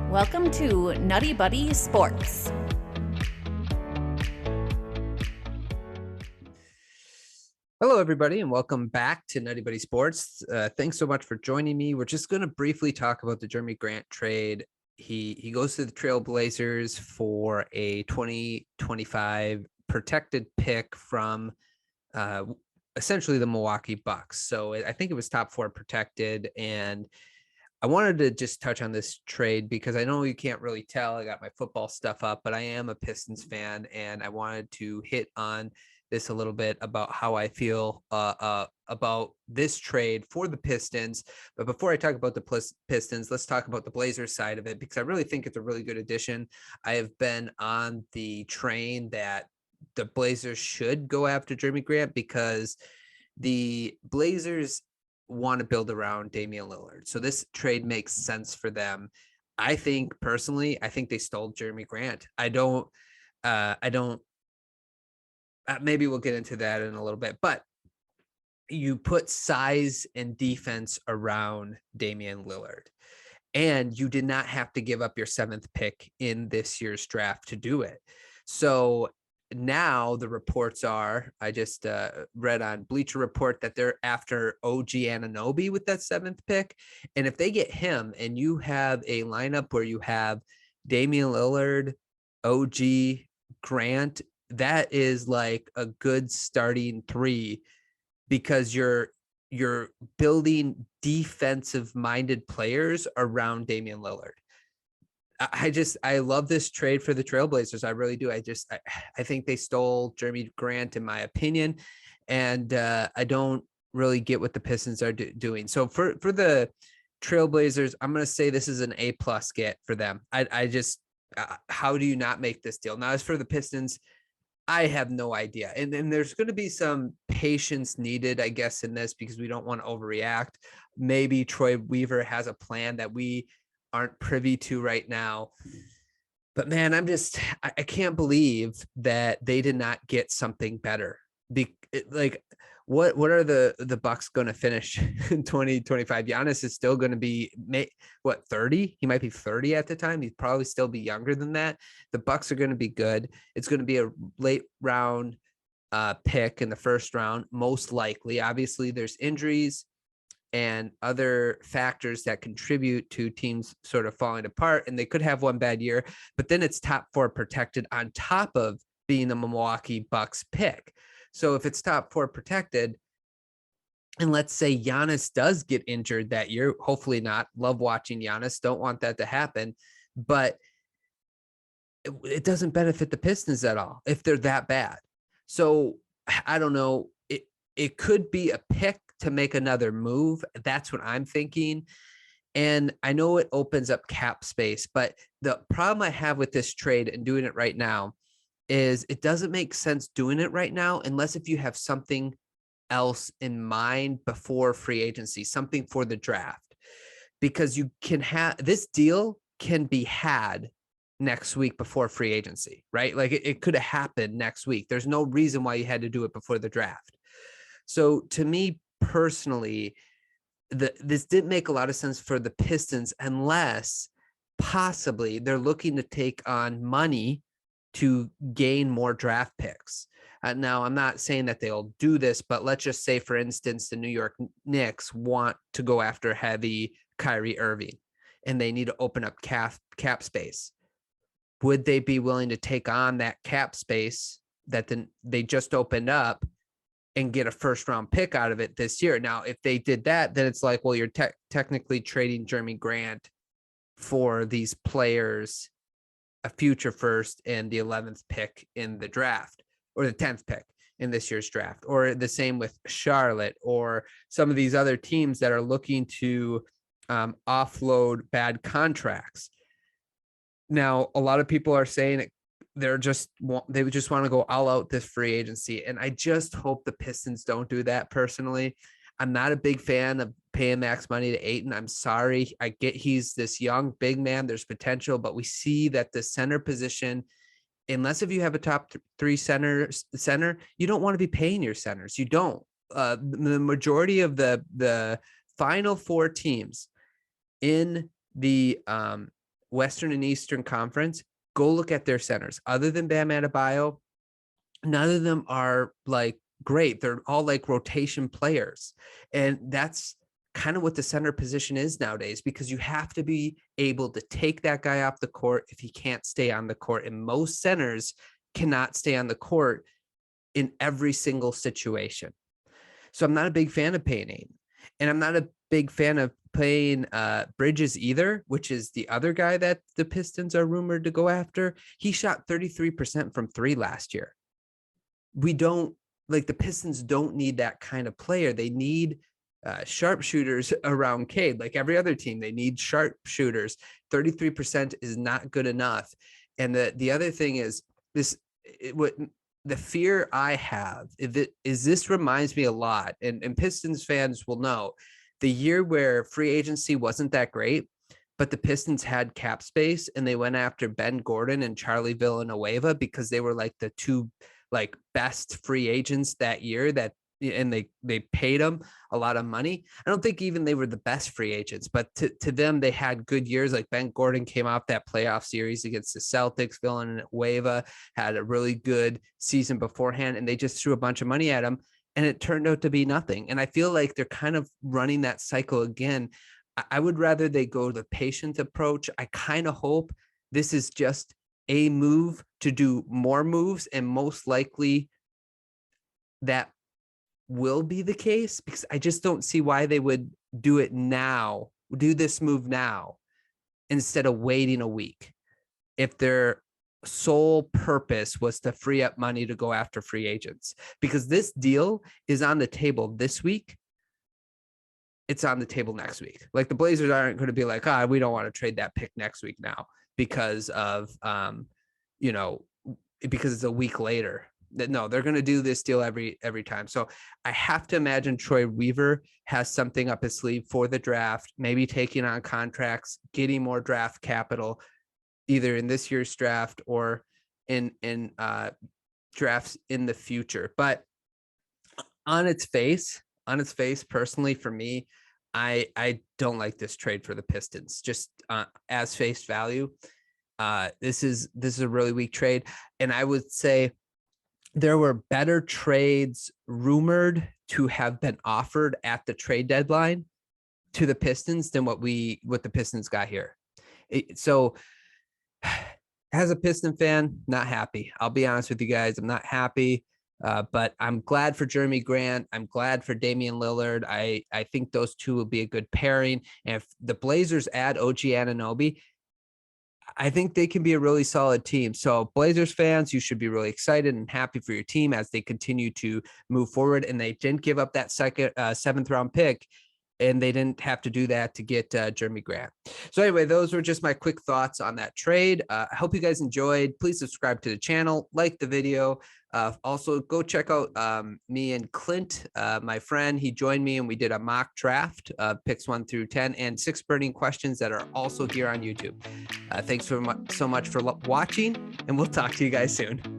Welcome to NuttieBuddie Sports. Hello, everybody, and welcome back to NuttieBuddie Sports. Thanks so much for joining me. We're just going to briefly talk about the Jerami Grant trade. He goes to the Trail Blazers for a 2025 protected pick from essentially the Milwaukee Bucks. So I think it was top 4 protected, and I wanted to just touch on this trade because I know you can't really tell. I got my football stuff up, but I am a Pistons fan, and I wanted to hit on this a little bit about how I feel about this trade for the Pistons. But before I talk about the Pistons, let's talk about the Blazers side of it, because I really think it's a really good addition. I have been on the train that the Blazers should go after Jerami Grant because the Blazers want to build around Damian Lillard. So this trade makes sense for them. I think personally, I think they stole Jerami Grant. I don't, maybe we'll get into that in a little bit, but you put size and defense around Damian Lillard, and you did not have to give up your 7th pick in this year's draft to do it. So now the reports are, I just read on Bleacher Report that they're after OG Anunoby with that 7th pick. And if they get him and you have a lineup where you have Damian Lillard, OG, Grant, that is like a good starting 3, because you're building defensive minded players around Damian Lillard. I love this trade for the Trailblazers. I really do. I think they stole Jerami Grant, in my opinion, and I don't really get what the Pistons are doing. So for the Trailblazers, I'm going to say this is an A+ get for them. I just how do you not make this deal? Now, as for the Pistons, I have no idea. And there's going to be some patience needed, I guess, in this, because we don't want to overreact. Maybe Troy Weaver has a plan that we aren't privy to right now. But man, I can't believe that they did not get something better. What are the Bucks going to finish in 2025? Giannis is still going to be 30? He might be 30 at the time. He'd probably still be younger than that. The Bucks are going to be good. It's going to be a late round pick in the first round, most likely. Obviously, there's injuries and other factors that contribute to teams sort of falling apart, and they could have one bad year, but then it's top 4 protected on top of being the Milwaukee Bucks pick. So if it's top 4 protected, and let's say Giannis does get injured that year, hopefully not. Love watching Giannis. Don't want that to happen, but it doesn't benefit the Pistons at all if they're that bad. So I don't know. It could be a pick to make another move. That's what I'm thinking. And I know it opens up cap space, but the problem I have with this trade and doing it right now is it doesn't make sense doing it right now unless if you have something else in mind before free agency, something for the draft, because you can have this deal can be had next week before free agency, right? Like it could have happened next week. There's no reason why you had to do it before the draft. So to me personally, this didn't make a lot of sense for the Pistons unless possibly they're looking to take on money to gain more draft picks. Now, I'm not saying that they'll do this, but let's just say, for instance, the New York Knicks want to go after heavy Kyrie Irving, and they need to open up cap space. Would they be willing to take on that cap space that they just opened up and get a first-round pick out of it this year? Now, if they did that, then it's like, well, you're technically trading Jerami Grant for these players, a future first and the 11th pick in the draft, or the 10th pick in this year's draft, or the same with Charlotte or some of these other teams that are looking to offload bad contracts. Now, a lot of people are saying they just want to go all out this free agency. And I just hope the Pistons don't do that. Personally, I'm not a big fan of paying max money to Ayton. I'm sorry. I get he's this young, big man. There's potential, but we see that the center position, unless if you have a top 3 center, you don't want to be paying your centers. You don't. The majority of the final 4 teams in the Western and Eastern Conference, go look at their centers. Other than Bam Adebayo, none of them are like great. They're all like rotation players. And that's kind of what the center position is nowadays, because you have to be able to take that guy off the court if he can't stay on the court. And most centers cannot stay on the court in every single situation. So I'm not a big fan of paying, and I'm not a big fan of playing Bridges either, which is the other guy that the Pistons are rumored to go after. He shot 33% from three last year. We don't like, the Pistons don't need that kind of player. They need sharpshooters around Cade. Like every other team, they need sharpshooters. 33% is not good enough. And the other thing is what the fear I have is this reminds me a lot, and Pistons fans will know, the year where free agency wasn't that great, but the Pistons had cap space and they went after Ben Gordon and Charlie Villanueva because they were like the two like best free agents that year, and they paid them a lot of money. I don't think even they were the best free agents, but to them, they had good years. Like Ben Gordon came off that playoff series against the Celtics. Villanueva had a really good season beforehand, and they just threw a bunch of money at him, and it turned out to be nothing. And I feel like they're kind of running that cycle again. I would rather they go the patient approach. I kind of hope this is just a move to do more moves, and most likely that will be the case, because I just don't see why they would do this move now instead of waiting a week, if their sole purpose was to free up money to go after free agents. Because this deal is on the table this week, it's on the table next week. Like the Blazers aren't going to be like, we don't want to trade that pick next week now because of because it's a week later. No, they're going to do this deal every time. So I have to imagine Troy Weaver has something up his sleeve for the draft, maybe taking on contracts, getting more draft capital, either in this year's draft or in drafts in the future. But on its face, personally, for me, I don't like this trade for the Pistons, just as face value. This is a really weak trade. And I would say there were better trades rumored to have been offered at the trade deadline to the Pistons than what the Pistons got here. So as a Piston fan, not happy. I'll be honest with you guys. I'm not happy, but I'm glad for Jerami Grant. I'm glad for Damian Lillard. I think those two will be a good pairing. And if the Blazers add OG Anunoby, I think they can be a really solid team. So Blazers fans, you should be really excited and happy for your team as they continue to move forward. And they didn't give up that seventh round pick, and they didn't have to do that to get Jerami Grant. So anyway, those were just my quick thoughts on that trade. I hope you guys enjoyed. Please subscribe to the channel, like the video. Also, go check out me and Clint, my friend. He joined me and we did a mock draft, picks 1 through 10, and 6 burning questions that are also here on YouTube. Thanks so much for watching, and we'll talk to you guys soon.